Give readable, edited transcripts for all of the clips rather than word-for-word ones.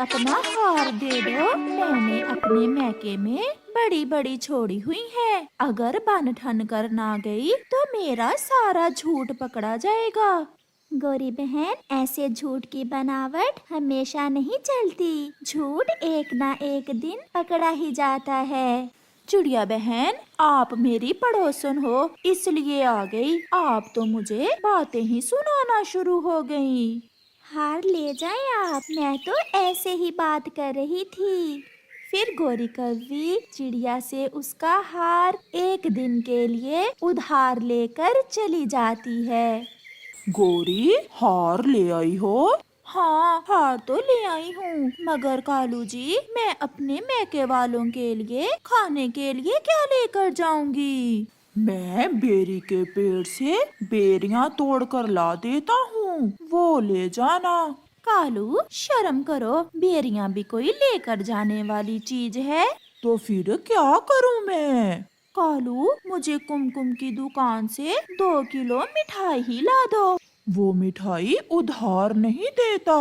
अपना हार दे दो। मैंने अपने मैके में बड़ी बड़ी छोड़ी हुई है, अगर बन ठन कर ना गई तो मेरा सारा झूठ पकड़ा जाएगा। गौरी बहन, ऐसे झूठ की बनावट हमेशा नहीं चलती। झूठ एक ना एक दिन पकड़ा ही जाता है। चिड़िया बहन, आप मेरी पड़ोसन हो इसलिए आ गई, आप तो मुझे बातें ही सुनाना शुरू हो गई। हार ले जाएं आप, मैं तो ऐसे ही बात कर रही थी। फिर गौरी कौवी चिड़िया से उसका हार एक दिन के लिए उधार लेकर चली जाती है। गौरी, हार ले आई हो? हाँ, हार तो ले आई हूँ, मगर कालू जी मैं अपने मैके वालों के लिए खाने के लिए क्या लेकर जाऊंगी? मैं बेरी के पेड़ से बेरियां तोड़ कर ला देता हूँ, वो ले जाना। कालू, शर्म करो, बेरियां भी कोई लेकर जाने वाली चीज है? तो फिर क्या करूँ मैं? कालू, मुझे कुमकुम की दुकान से 2 किलो मिठाई ही ला दो। वो मिठाई उधार नहीं देता।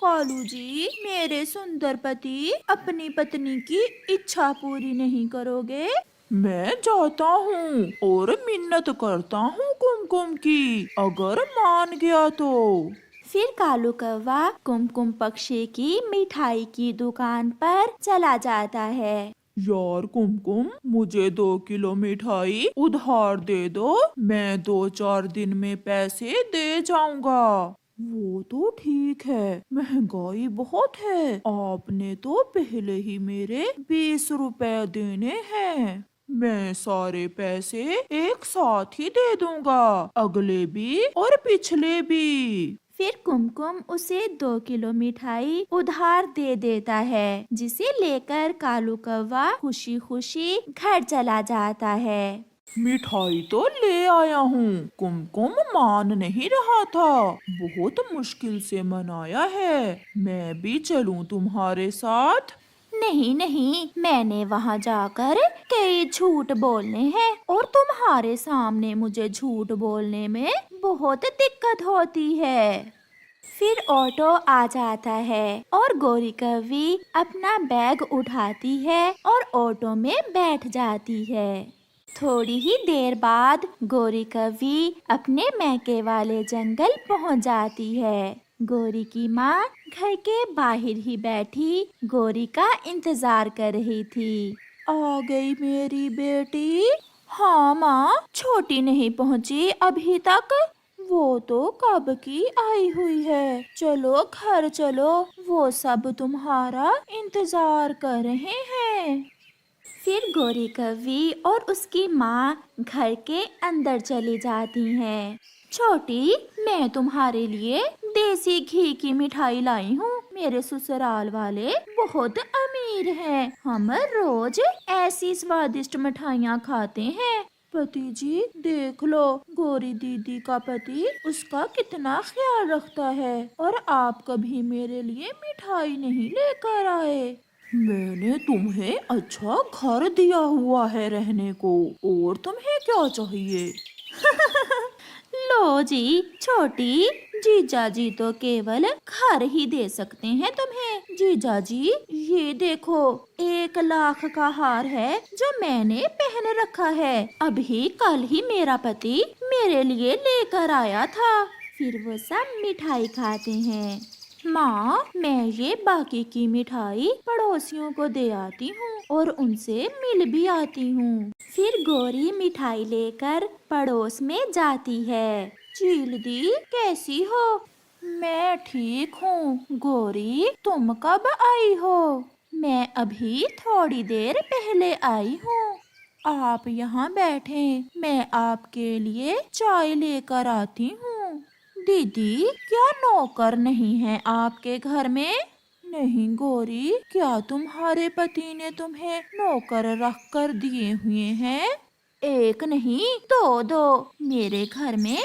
कालू जी, मेरे सुंदर पति अपनी पत्नी की इच्छा पूरी नहीं करोगे? मैं जाता हूँ और मिन्नत करता हूँ कुमकुम की, अगर मान गया तो। फिर कालू कौवा कुमकुम पक्षी की मिठाई की दुकान पर चला जाता है। यार कुमकुम, मुझे 2 किलो मिठाई उधार दे दो, मैं 2-4 दिन में पैसे दे जाऊंगा। वो तो ठीक है, महंगाई बहुत है, आपने तो पहले ही मेरे 20 रुपए देने हैं। मैं सारे पैसे एक साथ ही दे दूंगा, अगले भी और पिछले भी। फिर कुमकुम उसे 2 किलो मिठाई उधार दे देता है, जिसे लेकर कालू कौवा खुशी खुशी घर चला जाता है। मिठाई तो ले आया हूँ, कुमकुम मान नहीं रहा था, बहुत मुश्किल से मनाया है, मैं भी चलूं तुम्हारे साथ? नहीं नहीं, मैंने वहाँ जाकर कई झूठ बोलने हैं और तुम्हारे सामने मुझे झूठ बोलने में बहुत दिक्कत होती है। फिर ऑटो आ जाता है और गौरी कौवी अपना बैग उठाती है और ऑटो में बैठ जाती है। थोड़ी ही देर बाद गौरी कौवी अपने मैके वाले जंगल पहुंच जाती है। गौरी की माँ घर के बाहर ही बैठी गौरी का इंतजार कर रही थी। आ गई मेरी बेटी? हाँ माँ, छोटी नहीं पहुँची अभी तक, वो तो कब की आई हुई है। चलो घर चलो, वो सब तुम्हारा इंतजार कर रहे हैं। फिर गौरी कौवी और उसकी माँ घर के अंदर चली जाती हैं। छोटी, मैं तुम्हारे लिए देसी घी की मिठाई लाई हूँ, मेरे ससुराल वाले बहुत अमीर हैं, हम रोज ऐसी स्वादिष्ट मिठाइयाँ खाते हैं। पति जी देख लो, गौरी दीदी का पति उसका कितना ख्याल रखता है, और आप कभी मेरे लिए मिठाई नहीं लेकर आए। मैंने तुम्हें अच्छा घर दिया हुआ है रहने को, और तुम्हें क्या चाहिए? लो जी छोटी, जीजा जी तो केवल घर ही दे सकते हैं तुम्हें। जीजा जी ये देखो, 1 लाख का हार है जो मैंने पहन रखा है, अभी कल ही मेरा पति मेरे लिए लेकर आया था। फिर वो सब मिठाई खाते हैं। माँ, मैं ये बाकी की मिठाई पड़ोसियों को दे आती हूँ और उनसे मिल भी आती हूँ। फिर गौरी मिठाई लेकर पड़ोस में जाती है। चील दी, कैसी हो? मैं ठीक हूँ। गौरी, तुम कब आई हो? मैं अभी थोड़ी देर पहले आई हूँ। आप यहाँ बैठें, मैं आपके लिए चाय लेकर आती हूँ। दीदी, क्या नौकर नहीं है आपके घर में? नहीं गौरी, क्या तुम्हारे पति ने तुम्हें नौकर रख कर दिए हुए हैं? एक नहीं, दो, मेरे घर में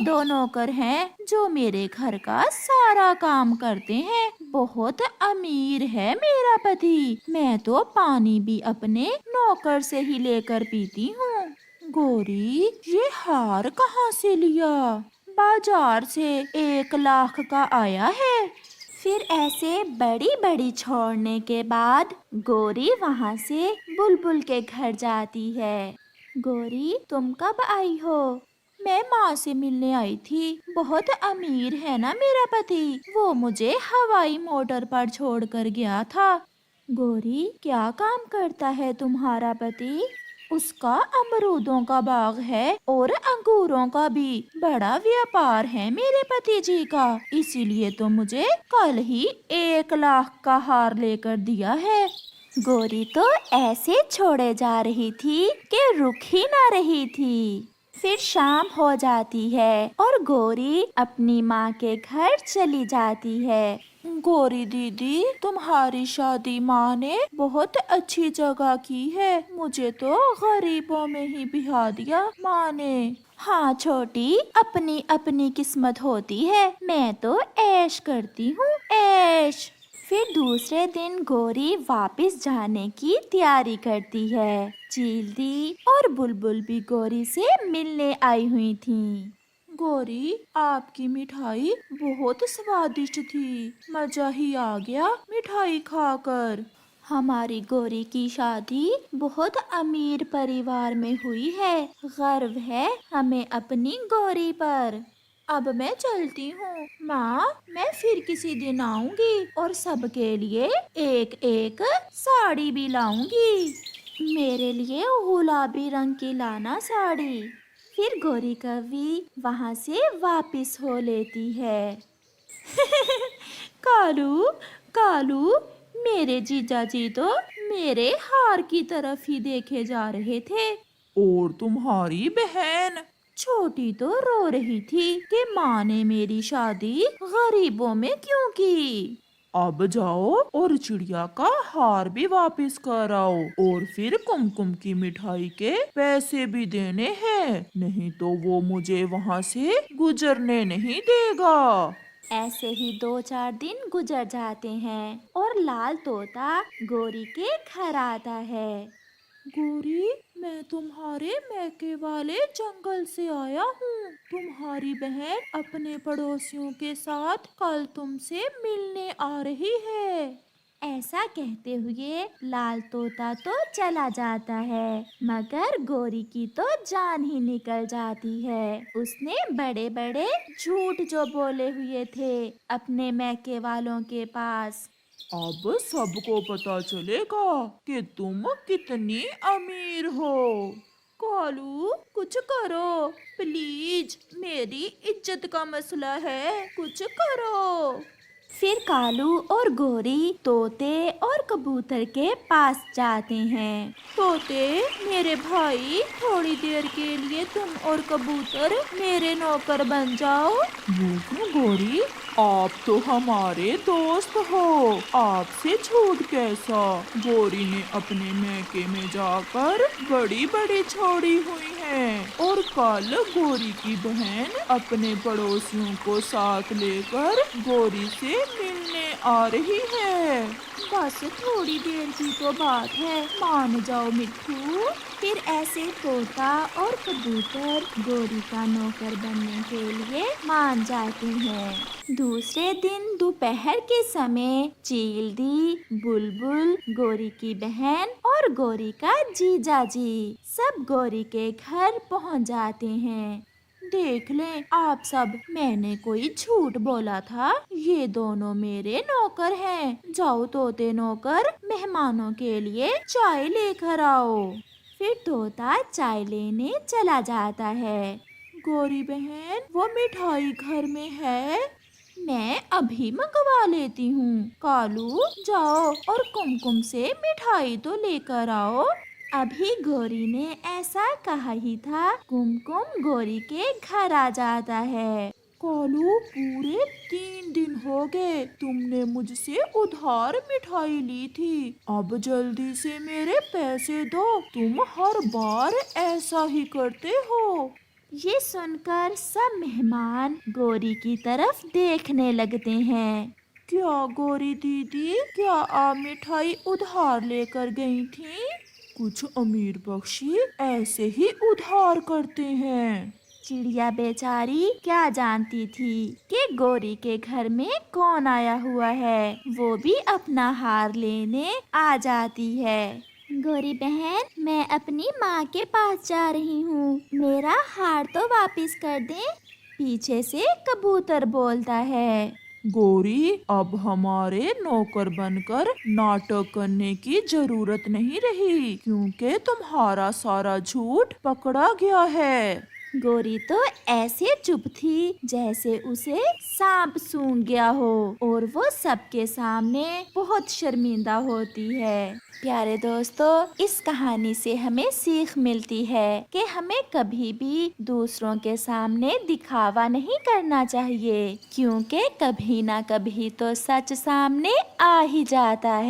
दो नौकर हैं जो मेरे घर का सारा काम करते हैं। बहुत अमीर है मेरा पति, मैं तो पानी भी अपने नौकर से ही लेकर पीती हूँ। गौरी, ये हार कहाँ से लिया? बाजार से, 1 लाख का आया है। फिर ऐसे बड़ी बड़ी छोड़ने के बाद गोरी वहाँ से बुलबुल के घर जाती है। गोरी, तुम कब आई हो? मैं माँ से मिलने आई थी। बहुत अमीर है ना मेरा पति, वो मुझे हवाई मोटर पर छोड़ कर गया था। गोरी, क्या काम करता है तुम्हारा पति? उसका अमरूदों का बाग है और अंगूरों का भी। बड़ा व्यापार है मेरे पति जी का, इसीलिए तो मुझे कल ही 1 लाख का हार लेकर दिया है। गोरी तो ऐसे छोड़े जा रही थी कि रुक ही ना रही थी। फिर शाम हो जाती है और गोरी अपनी माँ के घर चली जाती है। गोरी दीदी, तुम्हारी शादी माँ ने बहुत अच्छी जगह की है। मुझे तो गरीबों में ही बिहा दिया माँ ने। हाँ छोटी, अपनी अपनी किस्मत होती है। मैं तो ऐश करती हूँ, ऐश। फिर दूसरे दिन गोरी वापस जाने की तैयारी करती है। चील दी और बुलबुल भी गोरी से मिलने आई हुई थीं। गोरी, आपकी मिठाई बहुत स्वादिष्ट थी। मजा ही आ गया मिठाई खाकर। हमारी गोरी की शादी बहुत अमीर परिवार में हुई है। गर्व है हमें अपनी गोरी पर। अब मैं चलती हूँ माँ, मैं फिर किसी दिन आऊंगी और सबके लिए एक एक साड़ी भी लाऊंगी। मेरे लिए गुलाबी रंग की लाना साड़ी। फिर गोरी कवि वहाँ से वापस हो लेती है। कालू, कालू, मेरे जीजा जी तो मेरे हार की तरफ ही देखे जा रहे थे। और तुम्हारी बहन? छोटी तो रो रही थी कि माँ ने मेरी शादी गरीबों में क्यों की। अब जाओ और चिड़िया का हार भी वापस कर आओ, और फिर कुमकुम की मिठाई के पैसे भी देने हैं, नहीं तो वो मुझे वहाँ से गुजरने नहीं देगा। ऐसे ही 2-4 दिन गुजर जाते हैं और लाल तोता गोरी के घर आता है। गोरी, मैं तुम्हारे मैके वाले जंगल से आया हूँ। तुम्हारी बहन अपने पड़ोसियों के साथ कल तुमसे मिलने आ रही है। ऐसा कहते हुए लाल तोता तो चला जाता है, मगर गोरी की तो जान ही निकल जाती है। उसने बड़े बड़े झूठ जो बोले हुए थे अपने मैके वालों के पास। अब सबको पता चलेगा कि तुम कितनी अमीर हो। कालू, कुछ करो प्लीज, मेरी इज्जत का मसला है, कुछ करो। फिर कालू और गोरी तोते और कबूतर के पास जाते हैं। तोते, मेरे भाई, थोड़ी देर के लिए तुम और कबूतर मेरे नौकर बन जाओ। वो क्यों गोरी, आप तो हमारे दोस्त हो, आपसे झूठ कैसा? गोरी ने अपने मैके में जाकर बड़ी बड़ी छोड़ी हुई हैं, और कल गोरी की बहन अपने पड़ोसियों को साथ लेकर गोरी से मिलने आ रही है। बस थोड़ी देर की तो बात है, मान जाओ मिट्ठू। फिर ऐसे तोता और कबूतर गोरी का नौकर बनने के लिए मान जाते हैं। दूसरे दिन दोपहर के समय चील-दी, बुलबुल, गोरी की बहन और गोरी का जीजा जी सब गोरी के घर पहुंच जाते हैं। देख लें आप सब, मैंने कोई झूठ बोला था। ये दोनों मेरे नौकर हैं। जाओ तोते नौकर, मेहमानों के लिए चाय लेकर आओ। फिर तोता चाय लेने चला जाता है। गोरी बहन, वो मिठाई घर में है, मैं अभी मंगवा लेती हूँ। कालू, जाओ और कुमकुम से मिठाई तो लेकर आओ। अभी गोरी ने ऐसा कहा ही था, कुमकुम गोरी के घर आ जाता है। कालू, पूरे 3 दिन हो गए तुमने मुझसे उधार मिठाई ली थी। अब जल्दी से मेरे पैसे दो, तुम हर बार ऐसा ही करते हो। ये सुनकर सब मेहमान गोरी की तरफ देखने लगते हैं। क्या गोरी दीदी, क्या आप मिठाई उधार लेकर गई थी? कुछ अमीर पक्षी ऐसे ही उधार करते हैं। चिड़िया बेचारी क्या जानती थी कि गौरी के घर में कौन आया हुआ है। वो भी अपना हार लेने आ जाती है। गौरी बहन, मैं अपनी माँ के पास जा रही हूँ, मेरा हार तो वापस कर दें। पीछे से कबूतर बोलता है, गौरी, अब हमारे नौकर बनकर नाटक करने की जरूरत नहीं रही, क्योंकि तुम्हारा सारा झूठ पकड़ा गया है। गौरी तो ऐसे चुप थी जैसे उसे सांप सूंघ गया हो, और वो सबके सामने बहुत शर्मिंदा होती है। प्यारे दोस्तों, इस कहानी से हमें सीख मिलती है कि हमें कभी भी दूसरों के सामने दिखावा नहीं करना चाहिए, क्योंकि कभी ना कभी तो सच सामने आ ही जाता है।